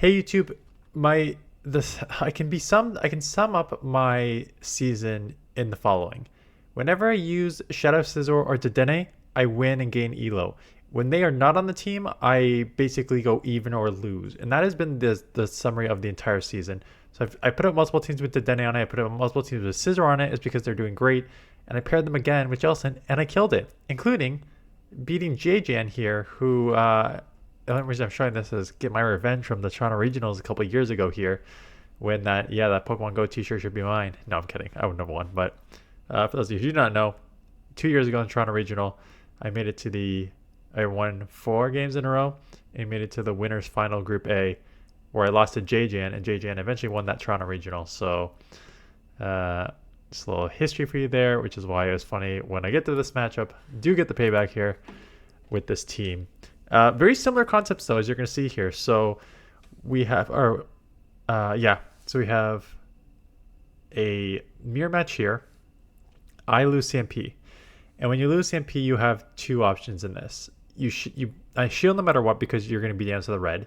Hey YouTube, my this I can sum up my season in the following. Whenever I use Shadow Scizor or Dedenne, I win and gain elo. When they are not on the team, I basically go even or lose. And that has been the summary of the entire season. So I put out multiple teams with Dedenne on it, I put out multiple teams with Scizor on it, it's because they're doing great. And I paired them again with Jelson and I killed it, including beating JJan here, who the only reason I'm showing this is get my revenge from the Toronto Regionals a couple of years ago here, when that Pokemon Go T-shirt should be mine. No, I'm kidding. I would never won. But for those of you who do not know, 2 years ago in Toronto Regional, I won 4 games in a row and made it to the winners final Group A, where I lost to JJan, and JJan eventually won that Toronto Regional. So just a little history for you there, which is why it was funny when I get to this matchup. Do get the payback here with this team. Very similar concepts though, as you're going to see here. So we have so we have a mirror match here. I lose CMP, and when you lose CMP, you have two options in this. I shield no matter what because you're going to be down to the red.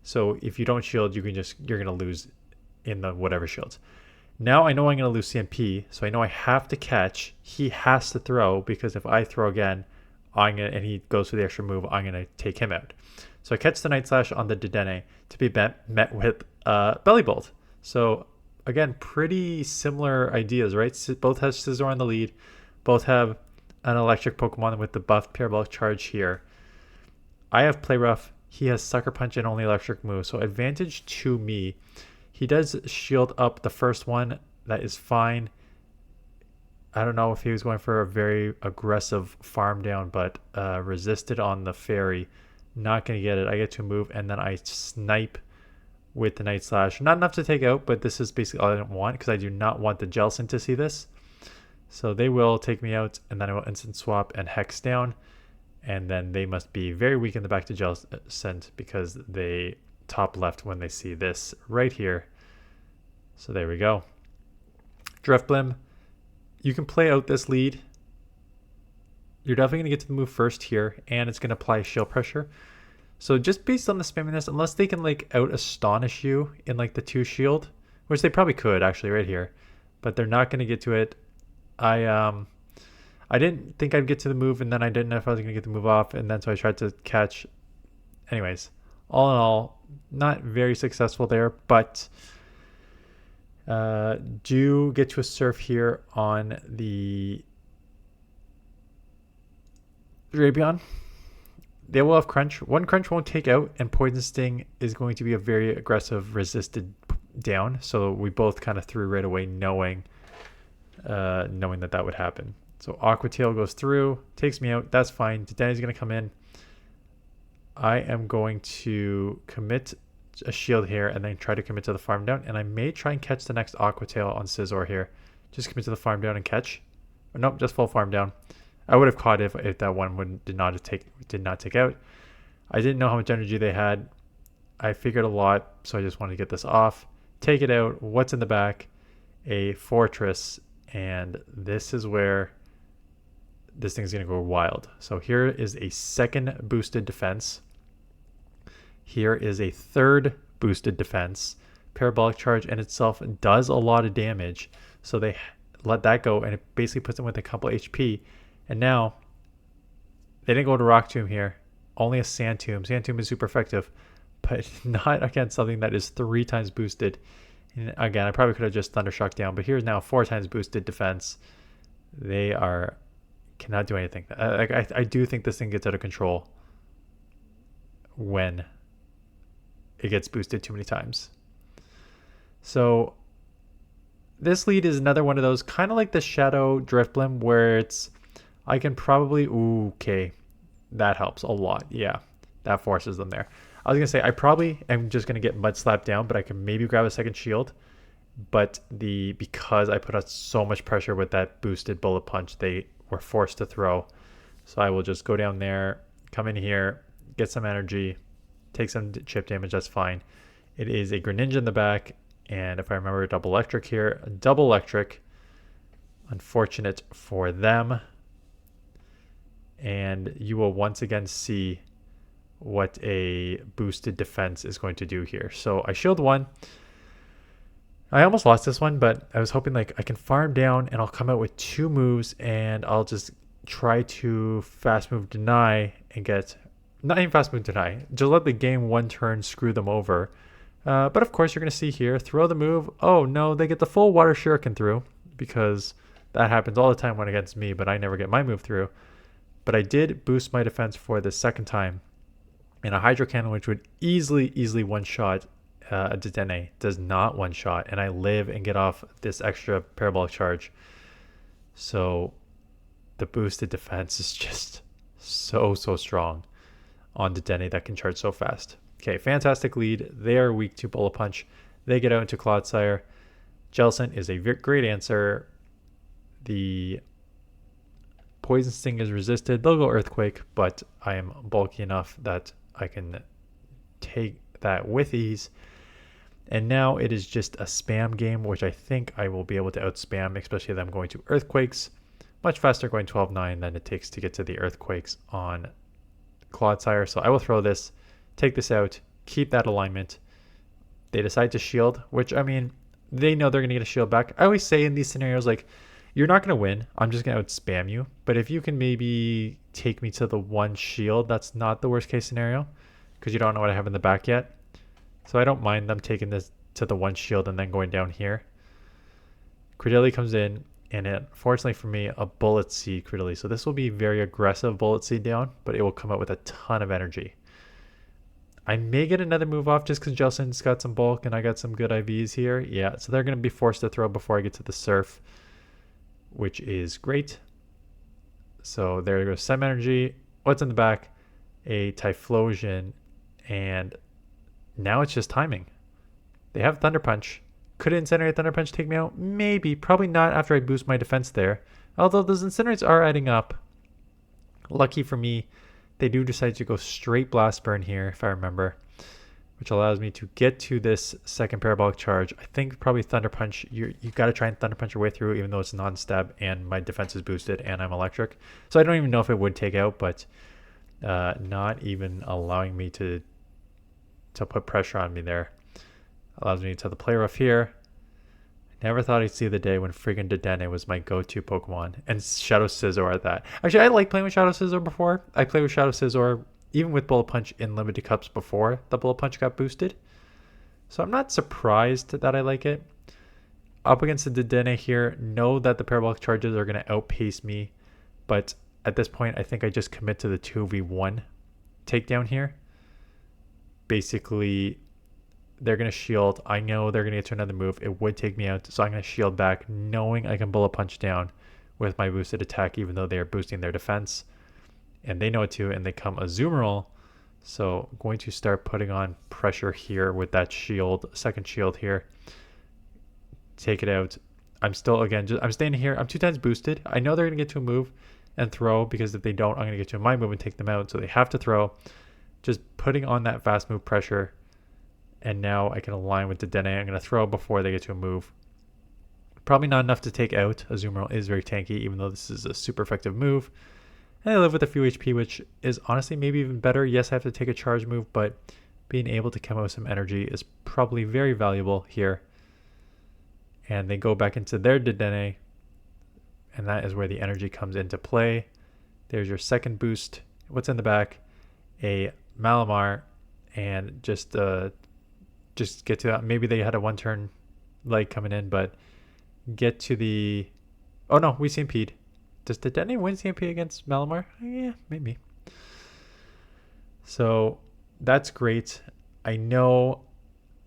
So if you don't shield, you're going to lose in the whatever shields. Now I know I'm going to lose CMP, so I know I have to catch. He has to throw, because if I throw again, and he goes for the extra move, I'm going to take him out. So I catch the Night Slash on the Dedenne to be met with Belly Bolt. So again, pretty similar ideas, right? Both have Scizor on the lead. Both have an electric Pokemon with the buffed Parabolic Charge here. I have Play Rough. He has Sucker Punch and only electric move. So advantage to me. He does shield up the first one. That is fine. I don't know if he was going for a very aggressive farm down, but resisted on the fairy. Not going to get it. I get to move, and then I snipe with the Night Slash. Not enough to take out, but this is basically all I didn't want, because I do not want the Jelson to see this. So they will take me out, and then I will instant swap and Hex down. And then they must be very weak in the back to Jelson, because they top left when they see this right here. So there we go. Drifblim. You can play out this lead. You're definitely going to get to the move first here, and it's going to apply shield pressure. So just based on the spamminess, unless they can like out astonish you in like the 2 shield, which they probably could actually right here, but they're not going to get to it. I didn't think I'd get to the move, and then I didn't know if I was going to get the move off, and then so I tried to catch. Anyways, all in all, not very successful there, but do get to a surf here on the Drapion. They will have Crunch. One Crunch won't take out, and Poison Sting is going to be a very aggressive resisted down. So we both kind of threw right away, knowing that would happen. So Aqua Tail goes through, takes me out. That's fine. Dedenne's going to come in. I am going to commit a shield here and then try to commit to the farm down, and I may try and catch the next Aqua Tail on Scizor here. Just commit to the farm down and catch. Or nope, just full farm down. I would have caught it if that one did not take out. I didn't know how much energy they had. I figured a lot, so I just wanted to get this off. Take it out. What's in the back? A Fortress, and this is where this thing's going to go wild. So here is a second boosted defense. Here is a third boosted defense. Parabolic Charge in itself does a lot of damage, so they let that go, and it basically puts them with a couple HP. And now they didn't go to Rock Tomb here, only a Sand Tomb. Sand Tomb is super effective, but not against something that is 3 times boosted. And again, I probably could have just Thundershock down, but here's now 4 times boosted defense. They cannot do anything. I do think this thing gets out of control when it gets boosted too many times. So this lead is another one of those, kind of like the Shadow Drifblim, where I can probably, okay, that helps a lot. Yeah, that forces them there. I was going to say, I probably am just going to get Mud Slap down, but I can maybe grab a second shield. But because I put out so much pressure with that boosted Bullet Punch, they were forced to throw. So I will just go down there, come in here, get some energy, take some chip damage, that's fine. It is a Greninja in the back, and if I remember, double electric here. Double electric. Unfortunate for them. And you will once again see what a boosted defense is going to do here. So I shield one. I almost lost this one, but I was hoping like I can farm down and I'll come out with 2 moves and I'll just try to fast move deny and get, not even fast move deny, just let the game 1 turn screw them over. But of course you're going to see here, throw the move. Oh no, they get the full water shuriken through because that happens all the time when against me, but I never get my move through. But I did boost my defense for the second time. And a Hydro Cannon, which would easily one-shot a Dedenne, does not one-shot. And I live and get off this extra parabolic charge. So the boosted defense is just so strong on Dedenne that can charge so fast. Okay, fantastic lead. They are weak to Bullet Punch. They get out into Clodsire. Jellicent is a great answer. The Poison Sting is resisted. They'll go Earthquake, but I am bulky enough that I can take that with ease. And now it is just a spam game, which I think I will be able to outspam, especially if I'm going to Earthquakes. Much faster going 12-9 than it takes to get to the Earthquakes on Clodsire. So I will throw this, take this out, keep that alignment. They decide to shield, which, I mean, they know they're going to get a shield back. I always say in these scenarios, like, you're not going to win. I'm just going to outspam you. But if you can maybe take me to the 1 shield, that's not the worst case scenario because you don't know what I have in the back yet. So I don't mind them taking this to the 1 shield and then going down here. Credilli comes in, and it, fortunately for me, a Bullet Seed Credilli. So this will be very aggressive Bullet Seed down, but it will come out with a ton of energy. I may get another move off just because Jellicent's got some bulk and I got some good IVs here. Yeah, so they're going to be forced to throw before I get to the Surf, which is great. So there goes some energy. What's in the back? A Typhlosion, and now it's just timing. They have Thunder Punch. Could Incinerate Thunder Punch take me out? Maybe. Probably not after I boost my defense there. Although those Incinerates are adding up. Lucky for me, they do decide to go straight Blast Burn here, if I remember, which allows me to get to this second Parabolic Charge. I think probably Thunder Punch. You got to try and Thunder Punch your way through, even though it's non-stab and my defense is boosted and I'm electric. So I don't even know if it would take out, but not even allowing me to put pressure on me there. Allows me to the play rough here. Never thought I'd see the day when friggin' Dedenne was my go-to Pokemon. And Shadow Scizor at that. Actually, I like playing with Shadow Scizor before. I played with Shadow Scizor even with Bullet Punch in limited cups before the Bullet Punch got boosted. So I'm not surprised that I like it. Up against the Dedenne here, know that the Parabolic Charges are going to outpace me. But at this point, I think I just commit to the 2v1 takedown here. Basically, they're going to shield. I know they're going to get to another move. It would take me out, so I'm going to shield back, knowing I can Bullet Punch down with my boosted attack, even though they are boosting their defense. And they know it too, and they come Azumarill. So I'm going to start putting on pressure here with that shield, second shield here. Take it out. I'm still, again, I'm staying here. I'm 2 times boosted. I know they're going to get to a move and throw, because if they don't, I'm going to get to my move and take them out. So they have to throw. Just putting on that fast move pressure. And now I can align with Dedenne. I'm going to throw before they get to a move. Probably not enough to take out. Azumarill is very tanky, even though this is a super effective move. And I live with a few HP, which is honestly maybe even better. Yes, I have to take a charge move, but being able to come out with some energy is probably very valuable here. And they go back into their Dedenne. And that is where the energy comes into play. There's your second boost. What's in the back? A Malamar. And just get to that. Maybe they had a 1-turn leg coming in, but get to the... Oh no, we CMP'd. Does Dedenne win CMP against Malamar? Yeah, maybe. So that's great. I know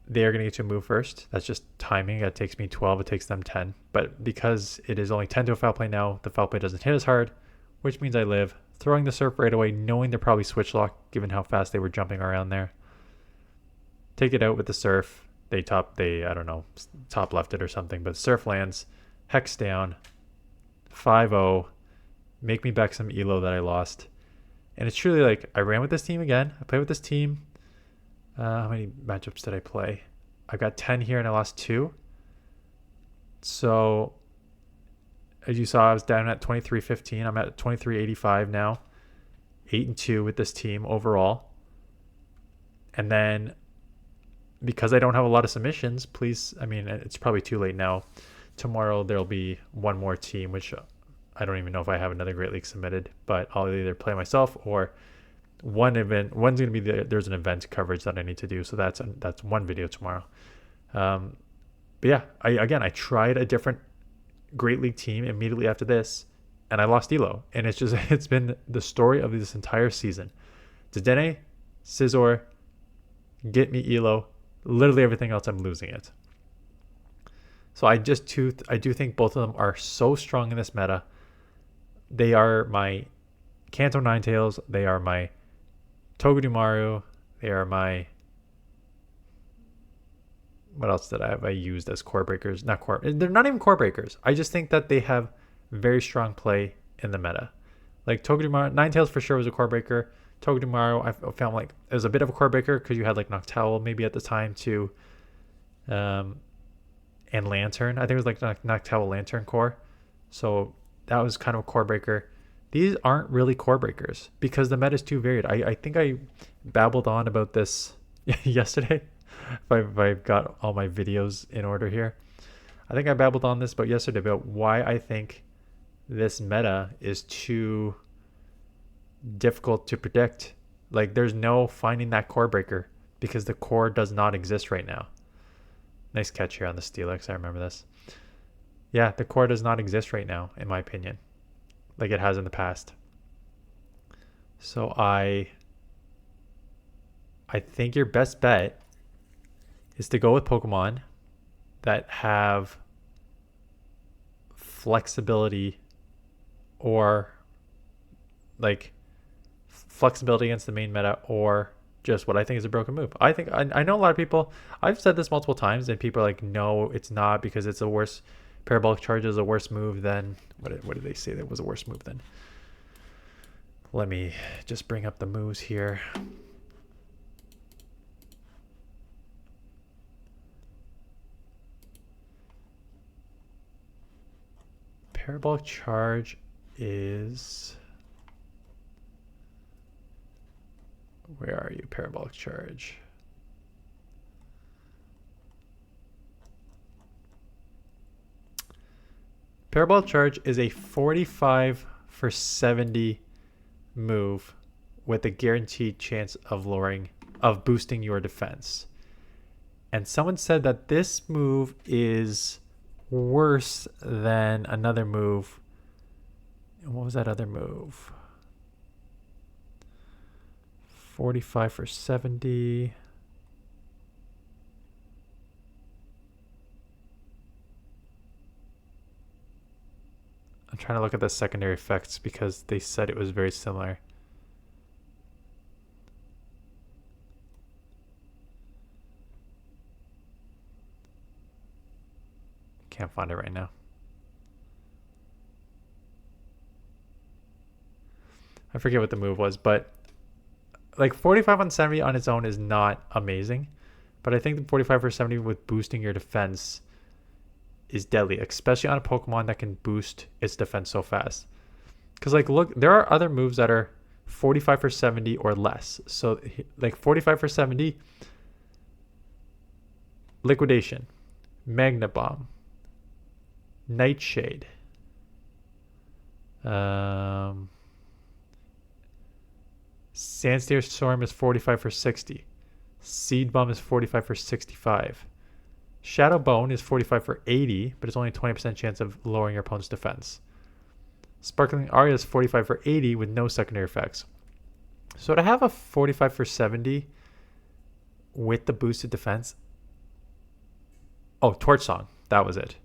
they're going to get to a move first. That's just timing. That takes me 12. It takes them 10. But because it is only 10 to a foul play now, the foul play doesn't hit as hard, which means I live. Throwing the Surf right away, knowing they're probably switch lock, given how fast they were jumping around there. Take it out with the Surf. I don't know, top left it or something, but Surf lands, Hex down, 5-0, make me back some elo that I lost. And it's truly like, I ran with this team again. I played with this team. How many matchups did I play? I got 10 here and I lost 2. So, as you saw, I was down at 23-15. I'm at 23-85 now. 8-2 with this team overall. And then because I don't have a lot of submissions, please, I mean, it's probably too late now. Tomorrow there'll be one more team, which I don't even know if I have another Great League submitted, but I'll either play myself or one event. One's going to be there's an event coverage that I need to do. So that's one video tomorrow. But yeah, I tried a different Great League team immediately after this, and I lost Elo. And it's been the story of this entire season. Dedenne, Scizor, get me Elo. Literally everything else, I'm losing it. So I do think both of them are so strong in this meta. They are my Kanto Ninetales. They are my Togedemaru. They are my... What else did I used as core breakers? They're not even core breakers. I just think that they have very strong play in the meta. Like Togedemaru, Ninetales for sure was a core breaker. Togedemaru, I found like it was a bit of a core breaker because you had like Noctowl maybe at the time too. And Lantern. I think it was like Noctowl Lantern core. So that was kind of a core breaker. These aren't really core breakers because the meta is too varied. I think I babbled on about this yesterday. If I've got all my videos in order here. I think I babbled on this about yesterday about why I think this meta is too difficult to predict. Like there's no finding that core breaker because the core does not exist right now. Nice catch here on the Steelix. I remember this. Yeah, the core does not exist right now, in my opinion, like it has in the past. So I think your best bet is to go with Pokemon that have flexibility or like flexibility against the main meta or just what I think is a broken move. I think I know a lot of people, I've said this multiple times and people are like, no, it's not because it's a worse, Parabolic Charge is a worse move than, what did they say that was a worse move than? Let me just bring up the moves here. Parabolic Charge is... Where are you, Parabolic Charge? Parabolic Charge is a 45 for 70 move with a guaranteed chance of boosting your defense. And someone said that this move is worse than another move. And what was that other move? 45 for 70. I'm trying to look at the secondary effects because they said it was very similar. Can't find it right now. I forget what the move was, but like 45 on 70 on its own is not amazing, but I think the 45 for 70 with boosting your defense is deadly, especially on a Pokemon that can boost its defense so fast. Because like, look, there are other moves that are 45 for 70 or less. So like 45 for 70, Liquidation, Magna Bomb, Nightshade, Sandsteel Storm is 45 for 60. Seed Bomb is 45 for 65. Shadow Bone is 45 for 80, but it's only a 20% chance of lowering your opponent's defense. Sparkling Aria is 45 for 80 with no secondary effects. So to have a 45 for 70 with the boosted defense... Oh, Torch Song. That was it.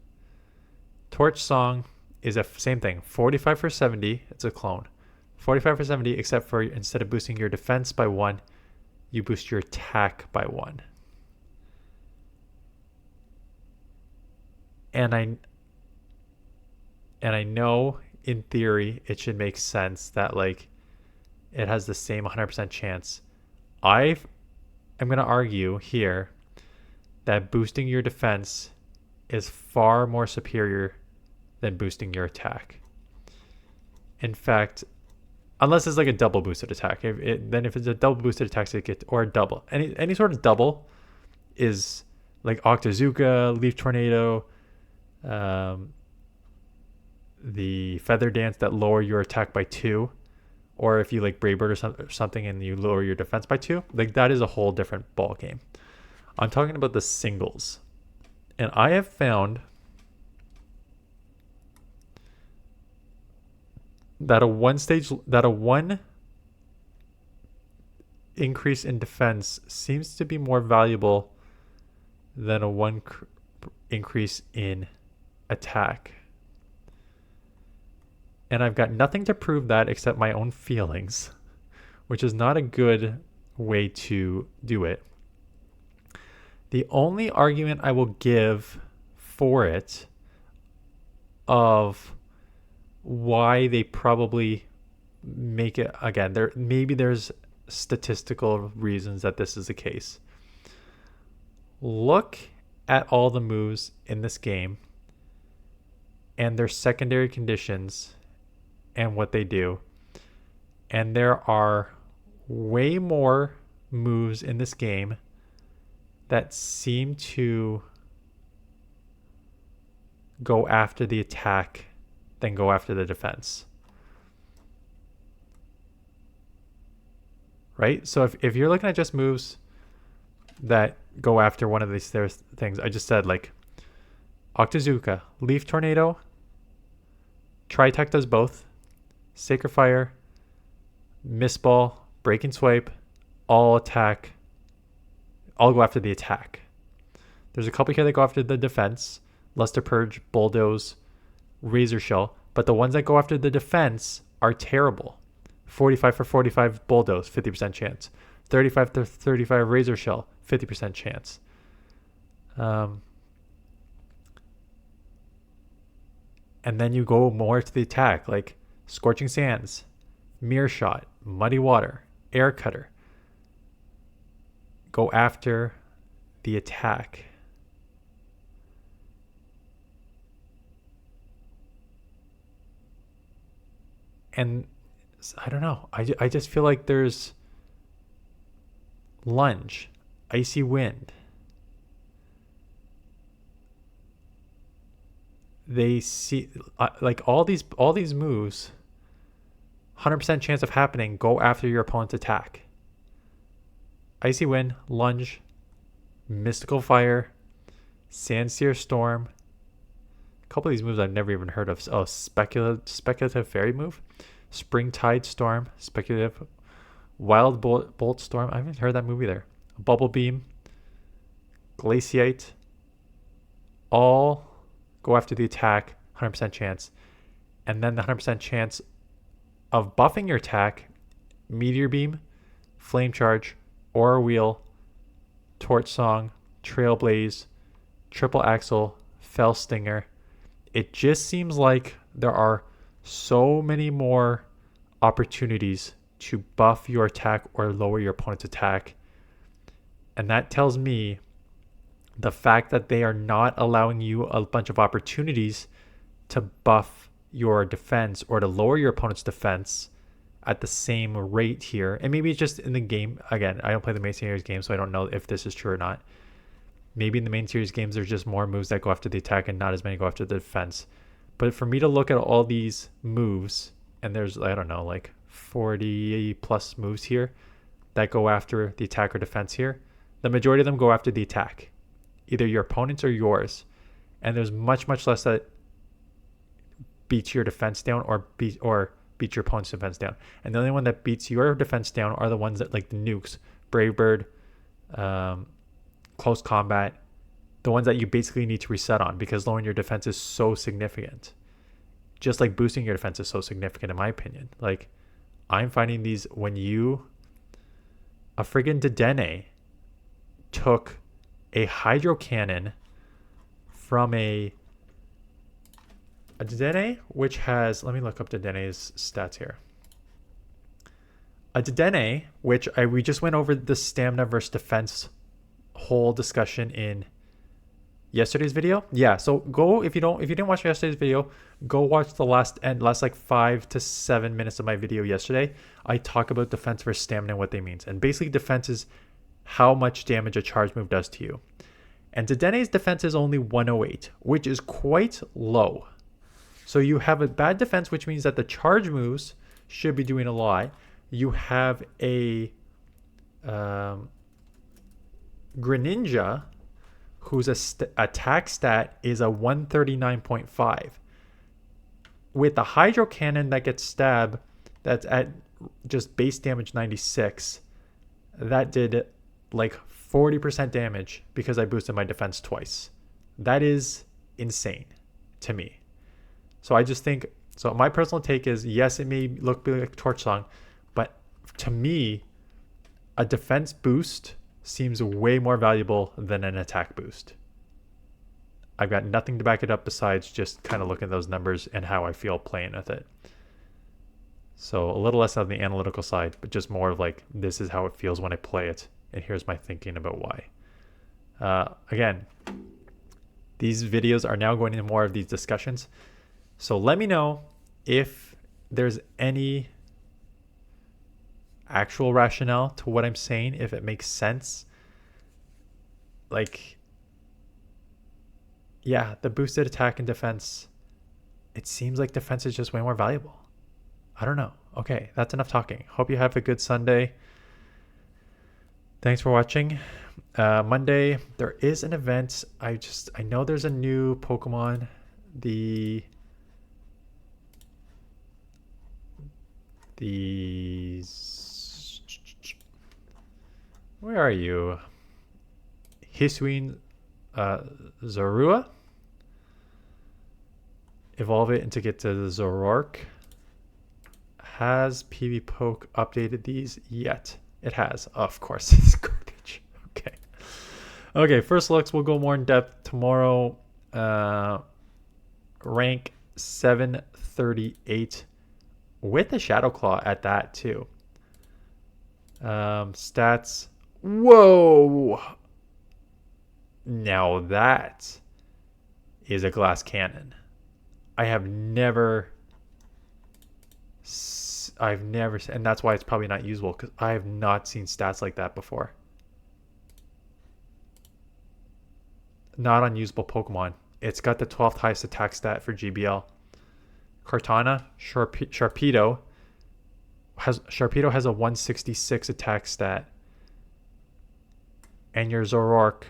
Torch Song is a same thing. 45 for 70. It's a clone. 45 for 70, except for instead of boosting your defense by 1, you boost your attack by 1. And I know in theory it should make sense that like it has the same 100% chance. I'm going to argue here that boosting your defense is far more superior than boosting your attack. In fact, unless it's like a double boosted attack. Then if it's a double boosted attack, it gets, or a double. Any sort of double is like Octazooka, Leaf Tornado, the Feather Dance that lower your attack by 2, or if you like Brave Bird or something and you lower your defense by 2, like that is a whole different ball game. I'm talking about the singles, and I have found that a one increase in defense seems to be more valuable than a 1 increase in attack. And I've got nothing to prove that except my own feelings, which is not a good way to do it. The only argument I will give for it of why they probably make it, again, there's statistical reasons that this is the case. Look at all the moves in this game and their secondary conditions and what they do. And there are way more moves in this game that seem to go after the attack than go after the defense. Right? So if you're looking at just moves that go after one of these things, I just said like Octazooka, Leaf Tornado, Tri-Attack does both, Sacred Fire, Mist Ball, Breaking Swipe, all attack, all go after the attack. There's a couple here that go after the defense, Luster Purge, Bulldoze, Razor Shell, but the ones that go after the defense are terrible. 45 for 45 Bulldoze, 50% chance. 35 to 35 Razor Shell, 50% chance. And then you go more to the attack, like Scorching Sands, Mirror Shot, Muddy Water, Air Cutter. Go after the attack. And I don't know. I just feel like there's Lunge, Icy Wind. They see like all these moves, 100% chance of happening, go after your opponent's attack. Icy Wind, Lunge, Mystical Fire, Sandsear Storm. A couple of these moves I've never even heard of. Oh, Speculative Fairy move. Springtide Storm, Speculative. Wild Bolt Storm. I haven't heard that move either. Bubble Beam, Glaciate. All go after the attack, 100% chance. And then the 100% chance of buffing your attack, Meteor Beam, Flame Charge, Aura Wheel, Torch Song, Trailblaze, Triple Axle, Fell Stinger. It just seems like there are so many more opportunities to buff your attack or lower your opponent's attack. And that tells me the fact that they are not allowing you a bunch of opportunities to buff your defense or to lower your opponent's defense at the same rate here. And maybe it's just in the game. Again, I don't play the main series game, so I don't know if this is true or not. Maybe in the main series games, there's just more moves that go after the attack and not as many go after the defense. But for me to look at all these moves, and there's, I don't know, like 40 plus moves here that go after the attack or defense here, the majority of them go after the attack, either your opponent's or yours. And there's much less that beats your defense down or beat your opponent's defense down. And the only one that beats your defense down are the ones that, like the nukes, Brave Bird, Close Combat, the ones that you basically need to reset on, because lowering your defense is so significant. Just like boosting your defense is so significant, in my opinion. Like, I'm finding these when a friggin' Dedenne took a Hydro Cannon from a Dedenne, which has, let me look up Dedenne's stats here. A Dedenne, which we just went over the stamina versus defense whole discussion in Yesterday's video? Yeah, so go if you didn't watch yesterday's video, go watch the last like 5 to 7 minutes of my video yesterday. I talk about defense versus stamina and what they mean. And basically defense is how much damage a charge move does to you. And Dedenne's defense is only 108, which is quite low. So you have a bad defense, which means that the charge moves should be doing a lot. You have a Greninja whose attack stat is a 139.5. With the Hydro Cannon that gets stabbed, that's at just base damage 96, that did like 40% damage because I boosted my defense twice. That is insane to me. So I just think, so my personal take is, yes, it may look like Torch Song, but to me, a defense boost seems way more valuable than an attack boost. I've got nothing to back it up besides just kind of looking at those numbers and how I feel playing with it. So a little less on the analytical side, but just more of like, this is how it feels when I play it. And here's my thinking about why. Again, these videos are now going into more of these discussions. So let me know if there's any actual rationale to what I'm saying, if it makes sense. Like, yeah, the boosted attack and defense, it seems like defense is just way more valuable. I don't know. Okay, that's enough talking. Hope you have a good Sunday. Thanks for watching. Monday, there is an event. I know there's a new Pokemon. Where are you? Hisuian Zorua. Evolve it and get to the Zoroark. Has PV Poke updated these yet? It has. Oh, of course, it's garbage. Okay. Okay, first looks, we'll go more in depth tomorrow. Rank 738 with a Shadow Claw at that too. Stats. Whoa! Now that is a glass cannon. I've never, and that's why it's probably not usable, because I have not seen stats like that before. Not unusable Pokemon. It's got the 12th highest attack stat for GBL. Kartana, Sharpedo has a 166 attack stat. And your Zoroark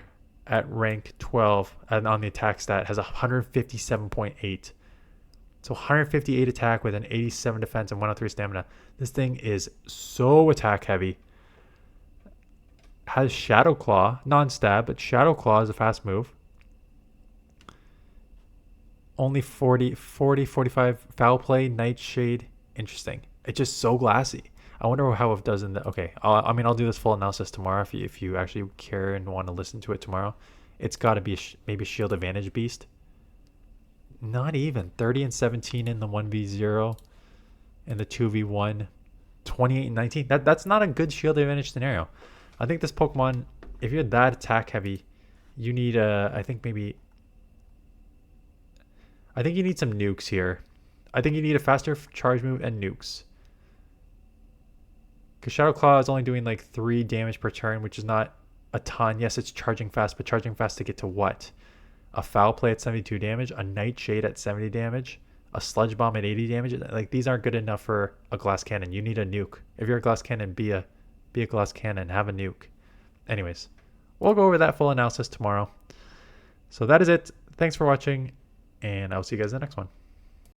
at rank 12 and on the attack stat has 157.8. So 158 attack with an 87 defense and 103 stamina. This thing is so attack heavy. Has Shadow Claw, non-stab, but Shadow Claw is a fast move. Only 45 Foul Play, Nightshade. Interesting. It's just so glassy. I wonder how it does in the... Okay, I'll do this full analysis tomorrow if you actually care and want to listen to it tomorrow. It's got to be maybe Shield Advantage Beast. Not even. 30 and 17 in the 1v0 and the 2v1. 28 and 19. That's not a good Shield Advantage scenario. I think this Pokemon, if you're that attack heavy, you need I think you need some nukes here. I think you need a faster charge move and nukes. Because Shadow Claw is only doing like 3 damage per turn, which is not a ton. Yes, it's charging fast, but charging fast to get to what? A Foul Play at 72 damage, a Nightshade at 70 damage, a Sludge Bomb at 80 damage. Like, these aren't good enough for a Glass Cannon. You need a nuke. If you're a Glass Cannon, be a Glass Cannon, have a nuke. Anyways, we'll go over that full analysis tomorrow. So that is it. Thanks for watching, and I'll see you guys in the next one.